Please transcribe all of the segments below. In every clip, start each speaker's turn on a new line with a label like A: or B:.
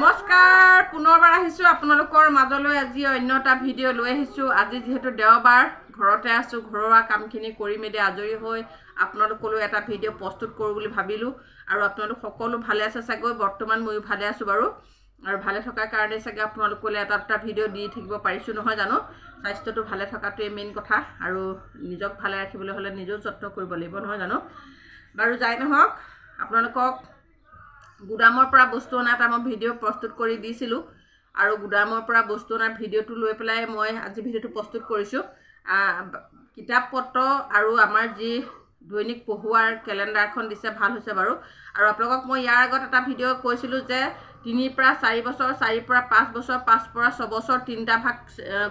A: নমস্কাৰ পুনৰবাৰ আহিছোঁ আপোনালোকৰ মাজলৈ আজি অন্য এটা ভিডিঅ' লৈ আহিছোঁ। আজি যিহেতু দেওবাৰ ঘৰতে আছোঁ, ঘৰুৱা কামখিনি কৰি মেলি আজৰি হৈ আপোনালোকলৈ এটা ভিডিঅ' প্ৰস্তুত কৰোঁ বুলি ভাবিলোঁ। আৰু আপোনালোক সকলো ভালে আছে চাগৈ? বৰ্তমান ময়ো ভালে আছোঁ বাৰু। আৰু ভালে থকাৰ কাৰণে চাগে আপোনালোকলৈ এটা ভিডিঅ' দি থাকিব পাৰিছোঁ নহয় জানো। স্বাস্থ্যটো ভালে থকাটোৱে মেইন কথা, আৰু নিজক ভালে ৰাখিবলৈ হ'লে নিজেও যত্ন কৰিব লাগিব নহয় জানো। বাৰু যাই নহওক, আপোনালোকক গুদামৰ পৰা বস্তু অনা এটা মই ভিডিঅ' প্ৰস্তুত কৰি দিছিলোঁ, আৰু গুদামৰ পৰা বস্তু অনাৰ ভিডিঅ'টো লৈ পেলাই মই আজি ভিডিঅ'টো প্ৰস্তুত কৰিছোঁ। কিতাপ পত্ৰ আৰু আমাৰ যি দৈনিক পঢ়ুৱাৰ কেলেণ্ডাৰখন দিছে, ভাল হৈছে বাৰু। আৰু আপোনালোকক মই ইয়াৰ আগত এটা ভিডিঅ' কৈছিলোঁ যে 3 পৰা 4 বছৰ, 4 পৰা 5 বছৰ, 5 পৰা 6 বছৰ 3টা ভাগ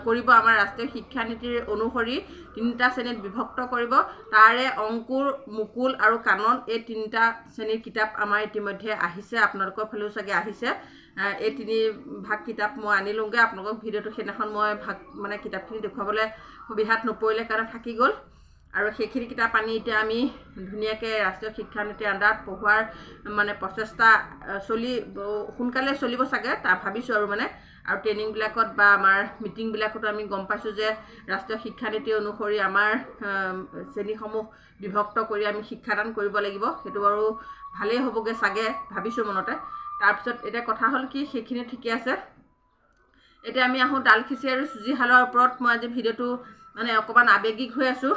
A: কৰিব। আমাৰ ৰাষ্ট্ৰীয় শিক্ষানীতিৰ অনুসৰি 3টা শ্ৰেণীত বিভক্ত কৰিব। তাৰে অংকুৰ, মুকুল আৰু কানন এই 3টা শ্ৰেণীৰ কিতাপ আমাৰ ইতিমধ্যে আহিছে, আপোনালোকৰ ফালেও চাগে আহিছে। এই 3 ভাগ কিতাপ মই আনি লওঁগৈ। আপোনালোকক ভিডিঅ'টো সেইদিনাখন মই কিতাপখিনি দেখুৱাবলৈ সুবিধাত নপৰিলে কাৰণে থাকি গ'ল। আৰু সেইখিনি কিতাপ আনি এতিয়া আমি ধুনীয়াকৈ ৰাষ্ট্ৰীয় শিক্ষানীতিৰ আণ্ডাৰত পঢ়োৱাৰ প্ৰচেষ্টা সোনকালে চলিব চাগে, তাৰ ভাবিছোঁ আৰু আৰু ট্ৰেইনিংবিলাকত বা আমাৰ মিটিংবিলাকতো আমি গম পাইছোঁ যে ৰাষ্ট্ৰীয় শিক্ষানীতি অনুসৰি আমাৰ শ্ৰেণীসমূহ বিভক্ত কৰি আমি শিক্ষাদান কৰিব লাগিব। সেইটো বাৰু ভালেই হ'বগৈ চাগে, ভাবিছোঁ মনতে। তাৰপিছত এতিয়া কথা হ'ল কি, সেইখিনি ঠিকে আছে। এতিয়া আমি আহোঁ ডালখিচি আৰু চুজি হালোৱাৰ ওপৰত। মই আজি ভিডিঅ'টো অকণমান আৱেগিক হৈ আছোঁ,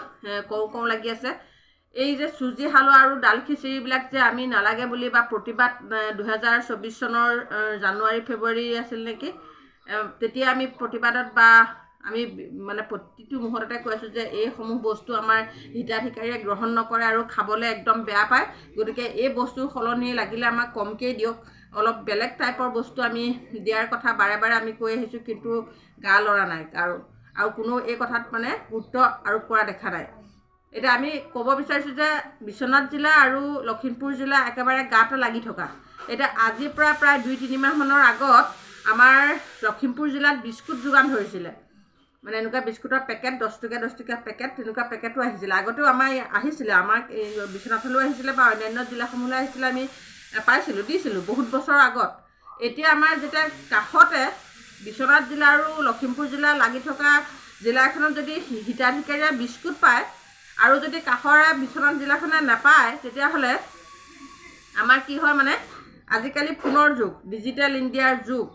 A: কওঁ লাগি আছে। এই যে চুজি হালোৱা আৰু ডালখিচিৰিবিলাক যে আমি নালাগে বুলি বা প্ৰতিবাদ 2024 চনৰ জানুৱাৰী ফেব্ৰুৱাৰী আছিল নেকি, তেতিয়া আমি প্ৰতিবাদত বা আমি প্ৰতিটো মুহূৰ্ততে কৈ আছোঁ যে এইসমূহ বস্তু আমাৰ হিতাধিকাৰীয়ে গ্ৰহণ নকৰে আৰু খাবলৈ একদম বেয়া পায়। গতিকে এই বস্তুৰ সলনি লাগিলে আমাক কমকৈ দিয়ক, অলপ বেলেগ টাইপৰ বস্তু আমি দিয়াৰ কথা বাৰে বাৰে আমি কৈ আহিছোঁ, কিন্তু গা লৰা নাই আৰু কোনো এই কথাত গুৰুত্ব আৰোপ কৰা দেখা নাই। এতিয়া আমি ক'ব বিচাৰিছোঁ যে বিশ্বনাথ জিলা আৰু লখিমপুৰ জিলা একেবাৰে গাতে লাগি থকা। এতিয়া আজিৰ পৰা প্ৰায় 2-3 মাহমানৰ আগত আমাৰ লখিমপুৰ জিলাত বিস্কুট যোগান ধৰিছিলে। এনেকুৱা বিস্কুটৰ পেকেট 10 টকীয়া পেকেট, তেনেকুৱা পেকেটো আহিছিলে। আগতেও আমাৰ আহিছিলে, আমাৰ বিশ্বনাথলৈও আহিছিলে বা অন্যান্য জিলাসমূহলৈ আহিছিলে, আমি পাইছিলোঁ, দিছিলোঁ বহুত বছৰৰ আগত। এতিয়া আমাৰ যেতিয়া কাষতে বিশ্বনাথ জিলা আৰু লখিমপুৰ জিলা লাগি থকা জিলা এখনত যদি হিতাধিকাৰীয়ে বিস্কুট পায় আৰু যদি কাষৰে বিশ্বনাথ জিলাখনে নাপায়, তেতিয়াহ'লে আমাৰ কি হয় আজিকালি ফোনৰ যুগ, ডিজিটেল ইণ্ডিয়াৰ যুগ।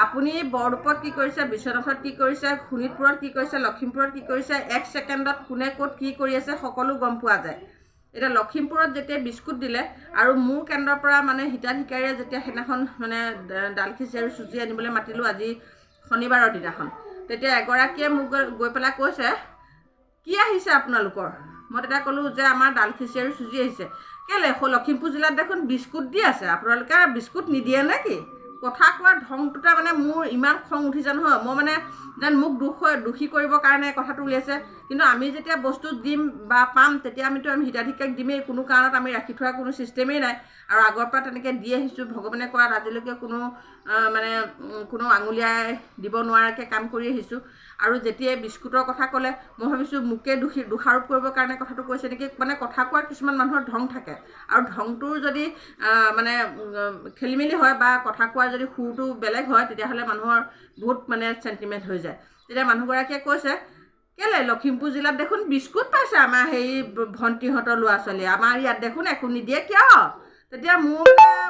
A: আপুনি বৰদোপত কি কৰিছে, বিশ্বনাথত কি কৰিছে, শোণিতপুৰত কি কৰিছে, লখিমপুৰত কি কৰিছে, 1 ছেকেণ্ডত কোনে ক'ত কি কৰি আছে সকলো গম পোৱা যায়। এতিয়া লখিমপুৰত যেতিয়া বিস্কুট দিলে আৰু মোৰ কেন্দ্ৰৰ পৰা হিতাধিকাৰীয়ে যেতিয়া সেইদিনাখন ডালখিচি আৰু চুজি আনিবলৈ মাতিলোঁ, আজি শনিবাৰৰ দিনাখন, তেতিয়া এগৰাকীয়ে মোক গৈ পেলাই কৈছে, কি আহিছে আপোনালোকৰ? মই তেতিয়া ক'লোঁ যে আমাৰ ডালখিচি আৰু চুজি আহিছে। কেলৈ? লখিমপুৰ জিলাত দেখোন বিস্কুট দি আছে, আপোনালোকে বিস্কুট নিদিয়ে নে কি? কথা কোৱাৰ ঢংটোতে মোৰ ইমান খং উঠিছে নহয়। মই যেন মোক দোষী কৰিবৰ কাৰণে কথাটো উলিয়াইছে। কিন্তু আমি যেতিয়া বস্তু দিম বা পাম, তেতিয়া আমি হিতাধিকাৰীক দিমেই। কোনো কাৰণত আমি ৰাখি থোৱাৰ কোনো ছিষ্টেমেই নাই, আৰু আগৰ পৰা তেনেকৈ দি আহিছোঁ। ভগৱানে কৰাত আজিলৈকে কোনো আঙুলিয়াই দিব নোৱাৰাকৈ কাম কৰি আহিছোঁ। আৰু যেতিয়াই বিস্কুটৰ কথা ক'লে, মই ভাবিছোঁ মোকে দোষাৰোপ কৰিবৰ কাৰণে কথাটো কৈছে নেকি। কথা কোৱাৰ কিছুমান মানুহৰ ঢং থাকে, আৰু ঢংটোৰ যদি খেলি মেলি হয় বা কথা কোৱাৰ যদি সুৰটো বেলেগ হয়, তেতিয়াহ'লে মানুহৰ বহুত চেণ্টিমেণ্ট হৈ যায়। তেতিয়া মানুহগৰাকীয়ে কৈছে, কেলৈ লখিমপুৰ জিলাত দেখোন বিস্কুট পাইছে আমাৰ সেই ভণ্টিহঁতৰ ল'ৰা ছোৱালীয়ে, আমাৰ ইয়াত দেখোন একো নিদিয়ে কিয়? তেতিয়া মোৰ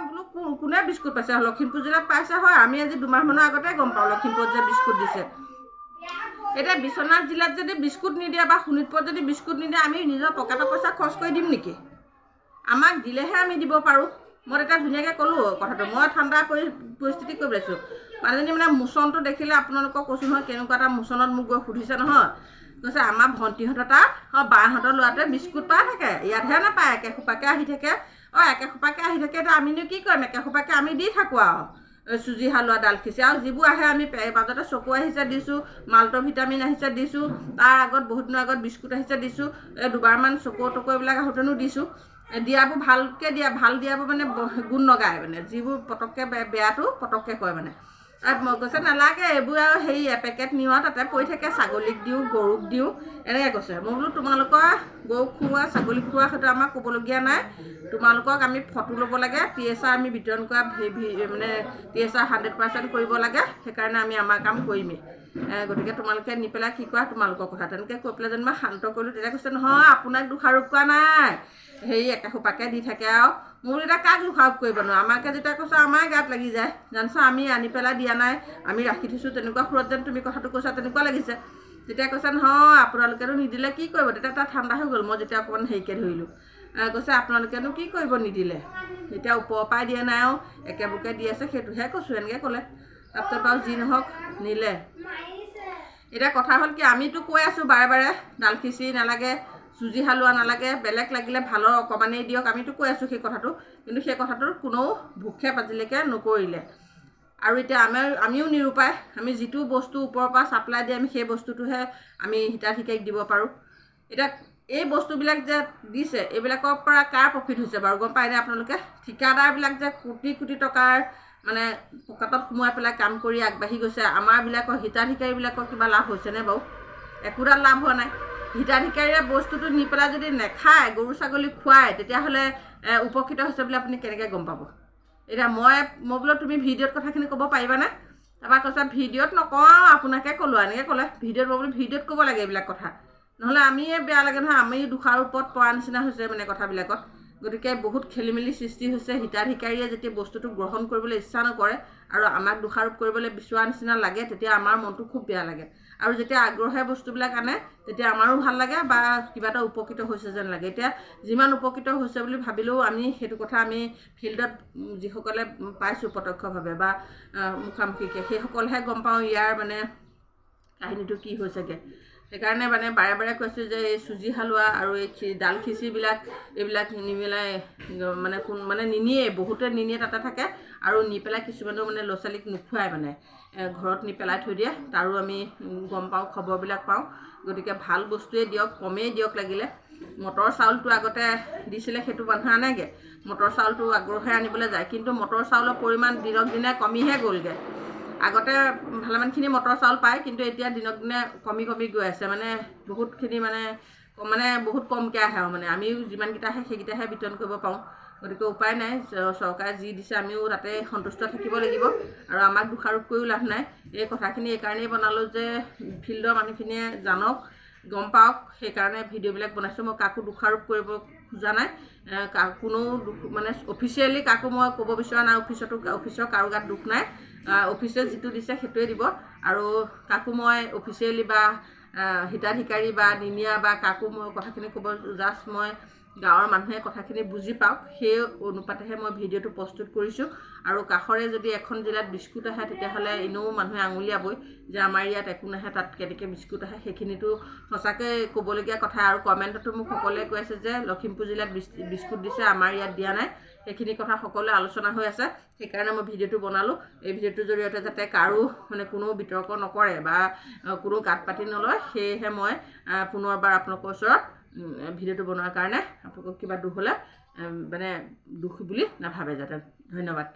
A: বোলো কোনে বিস্কুট পাইছে? লখিমপুৰ জিলাত পাইছে হয়, আমি আজি 2 মাহমানৰ আগতে গম পাওঁ লখিমপুৰত যে বিস্কুট দিছে। এতিয়া বিশ্বনাথ জিলাত যদি বিস্কুট নিদিয়ে বা শোণিতপুৰত যদি বিস্কুট নিদিয়ে, আমি নিজৰ পকেটৰ পইচা খৰচ কৰি দিম নেকি? আমাক দিলেহে আমি দিব পাৰোঁ। মই তেতিয়া ধুনীয়াকৈ ক'লোঁ কথাটো। মই ঠাণ্ডা পৰিস্থিতি কৰি পেলাইছোঁ। মানুহজনী মোচনটো দেখিলে আপোনালোকক কৈছোঁ নহয়, কেনেকুৱা এটা মোচনত মোক গৈ সুধিছে নহয়। কৈছে আমাৰ ভণ্টিহঁতৰ তাত বাহঁতৰ ল'ৰাটোৱে বিস্কুট পাই থাকে, ইয়াতহে নাপায়, একেসোপাকে আহি থাকে। একেসোপাকে আহি থাকে, এতিয়া আমিনো কি কৰিম? একেসোপাকে আমি দি থাকোঁ আৰু চুজি হালোৱা, ডালখিচি, আৰু যিবোৰ আহে আমি মাজতে চকু আহিছে দিছোঁ, মাল্ট ভিটামিন আহিছে দিছোঁ, তাৰ আগত বহুত দিনৰ আগত বিস্কুট আহিছে দিছোঁ, 2বাৰমান চকু এইবিলাক আহোঁতেনো দিছোঁ। দিয়াবোৰ ভালকৈ ভাল দিয়াবোৰ গুণ নগায়, যিবোৰ পটককৈ বেয়াটো পটককৈ কয় মই কৈছে নালাগে এইবোৰ আৰু হেৰি এপেকেট নিওঁ তাতে পৰি থাকে, ছাগলীক দিওঁ, গৰুক দিওঁ, এনেকৈ কৈছে। মই বোলো তোমালোকৰ গৰুক খুওৱা, ছাগলীক খুওৱা সেইটো আমাৰ ক'বলগীয়া নাই। তোমালোকক আমি ফটো ল'ব লাগে, TSR আমি বিতৰণ কৰা মানে TSR 100% কৰিব লাগে, সেইকাৰণে আমি আমাৰ কাম কৰিমেই। গতিকে তোমালোকে নি পেলাই কি কৰা তোমালোকৰ কথা। তেনেকৈ কৈ পেলাই যেনিবা শান্ত কৰিলোঁ। তেতিয়া কৈছে নহয় আপোনাক দোষাৰোপ কৰা নাই, হেৰি একেসোপাকে দি থাকে আৰু। মোৰ এতিয়া কাক দোষাৰোপ কৰিব নোৱাৰোঁ, আমাকে যেতিয়া কৈছে আমাৰ গাত লাগি যায়। জানিছ আমি আনি পেলাই দিয়া নাই, আমি ৰাখি থৈছোঁ, তেনেকুৱা সুৰত যেন তুমি কথাটো কৈছা তেনেকুৱা লাগিছে। তেতিয়া কৈছে নহয় আপোনালোকেতো নিদিলে কি কৰিব। তেতিয়া তাত ঠাণ্ডা হৈ গ'ল। মই যেতিয়া অকণমান হেৰিকৈ ধৰিলোঁ, কৈছে আপোনালোকেনো কি কৰিব নিদিলে, এতিয়া ওপৰৰ পৰাই দিয়া নাই আৰু একেবোৰকে দি আছে, সেইটোহে কৈছোঁ, এনেকৈ ক'লে। তাৰপিছত বাৰু যি নহওক নিলে। এতিয়া কথা হ'ল কি, আমিতো কৈ আছোঁ বাৰে বাৰে ডাল খিচিৰি নালাগে, চুজি হালোৱা নালাগে, বেলেগ লাগিলে ভালৰ অকণমানেই দিয়ক, আমিতো কৈ আছোঁ সেই কথাটো। কিন্তু সেই কথাটোৰ কোনেও ভূক্ষেপ আজিলৈকে নকৰিলে। আৰু এতিয়া আমিও নিৰুপায়, আমি যিটো বস্তু ওপৰৰ পৰা ছাপ্লাই দিয়ে আমি সেই বস্তুটোহে আমি হিতাধিকাৰীক দিব পাৰোঁ। এতিয়া এই বস্তুবিলাক যে দিছে এইবিলাকৰ পৰা কাৰ প্ৰফিট হৈছে বাৰু গম পায়নে আপোনালোকে? ঠিকাদাৰবিলাক যে কোটি কোটি টকাৰ মানে পকেটত সোমোৱাই পেলাই কাম কৰি আগবাঢ়ি গৈছে, আমাৰবিলাকৰ হিতাধিকাৰীবিলাকৰ কিবা লাভ হৈছেনে বাৰু? একোডাল লাভ হোৱা নাই। হিতাধিকাৰীয়ে বস্তুটো নি পেলাই যদি নেখায়, গৰু ছাগলী খুৱায়, তেতিয়াহ'লে উপকৃত হৈছে বুলি আপুনি কেনেকৈ গম পাব? এতিয়া মই বোলো তুমি ভিডিঅ'ত কথাখিনি ক'ব পাৰিবানে? তাৰপৰা কৈছে ভিডিঅ'ত নকওঁ আৰু আপোনাকে ক'লোঁ, এনেকৈ ক'লে। ভিডিঅ'ত মই বোলো ভিডিঅ'ত ক'ব লাগে এইবিলাক কথা, নহ'লে আমিয়ে বেয়া লাগে নহয়, আমি দোষাৰোপত পৰা নিচিনা হৈছে মানে কথাবিলাকত। গতিকে বহুত খেলি মেলি সৃষ্টি হৈছে। হিতাধিকাৰীয়ে যেতিয়া বস্তুটো গ্ৰহণ কৰিবলৈ ইচ্ছা নকৰে আৰু আমাক দোষাৰোপ কৰিবলৈ বিচৰা নিচিনা লাগে, তেতিয়া আমাৰ মনটো খুব বেয়া লাগে। আৰু যেতিয়া আগ্ৰহে বস্তুবিলাক আনে তেতিয়া আমাৰো ভাল লাগে বা কিবা এটা উপকৃত হৈছে যেন লাগে। এতিয়া যিমান উপকৃত হৈছে বুলি ভাবিলেও আমি সেইটো কথা আমি ফিল্ডত যিসকলে পাইছোঁ প্ৰত্যক্ষভাৱে বা মুখামুখিকৈ, সেইসকলেহে গম পাওঁ ইয়াৰ মানে কাহিনীটো কি হৈছেগৈ। সেইকাৰণে মানে বাৰে বাৰে কৈছোঁ যে এই চুজি হালোৱা আৰু এই ডাল খিচিৰিবিলাক এইবিলাক নিমিলাই মানে নিনিয়ে, বহুতে নিনিয়ে তাতে থাকে। আৰু নি পেলাই কিছুমানেও মানে ল'ৰা ছোৱালীক নোখোৱাই, মানে ঘৰত নি পেলাই থৈ দিয়ে, তাৰো আমি গম পাওঁ, খবৰবিলাক পাওঁ। গতিকে ভাল বস্তুৱেই দিয়ক, কমেই দিয়ক লাগিলে। মটৰ চাউলটো আগতে দিছিলে, সেইটো মানুহে আনেগৈ, মটৰ চাউলটো আগ্ৰহে আনিবলৈ যায়। কিন্তু মটৰ চাউলৰ পৰিমাণ দিনক দিনে কমিহে গ'লগৈ। আগতে ভালেমানখিনি মটৰ চাউল পায়, কিন্তু এতিয়া দিনক দিনে কমি কমি গৈ আছে। মানে বহুতখিনি মানে বহুত কমকৈ আহে আৰু মানে আমিও যিমানকেইটা আহে সেইকেইটাহে বিতৰণ কৰিব পাৰোঁ। গতিকে উপায় নাই, চৰকাৰে যি দিছে আমিও তাতে সন্তুষ্ট থাকিব লাগিব। আৰু আমাক দোষাৰোপ কৰিও লাভ নাই। এই কথাখিনি এইকাৰণেই বনালোঁ যে ফিল্ডৰ মানুহখিনিয়ে জানক, গম পাওক, সেইকাৰণে ভিডিঅ'বিলাক বনাইছোঁ। মই কাকো দোষাৰোপ কৰিব খোজা নাই, কোনো মানে অফিচিয়েলি কাকো মই ক'ব বিচৰা নাই। অফিচৰ কাৰো গাত দুখ নাই, অফিচে যিটো দিছে সেইটোৱে দিব। আৰু কাকো মই অফিচিয়েলি বা হিতাধিকাৰী বা নিনিয়া বা কাকো মই কথাখিনি ক'ব, জাষ্ট মই গাঁৱৰ মানুহে কথাখিনি বুজি পাওক সেই অনুপাতেহে মই ভিডিঅ'টো প্ৰস্তুত কৰিছোঁ। আৰু কাষৰে যদি এখন জিলাত বিস্কুট আহে তেতিয়াহ'লে এনেও মানুহে আঙুলিয়াবই যে আমাৰ ইয়াত একো নাহে, তাত কেনেকৈ বিস্কুট আহে। সেইখিনিতো সঁচাকৈ ক'বলগীয়া কথা। আৰু কমেণ্টতো মোক সকলোৱে কৈ আছে যে লখিমপুৰ জিলাত বিস্কুট দিছে, আমাৰ ইয়াত দিয়া নাই। সেইখিনি কথা সকলোৱে আলোচনা হৈ আছে। সেইকাৰণে মই ভিডিঅ'টো বনালোঁ। এই ভিডিঅ'টোৰ জৰিয়তে যাতে কাৰো মানে কোনো বিতৰ্ক নকৰে বা কোনো গাত পাতি নলয়, সেয়েহে মই পুনৰবাৰ আপোনালোকৰ ওচৰত ভিডিঅ'টো বনোৱাৰ কাৰণে আপোনালোকক কিবা দুখ হ'লে মানে দুখ বুলি নাভাবে যাতে। ধন্যবাদ।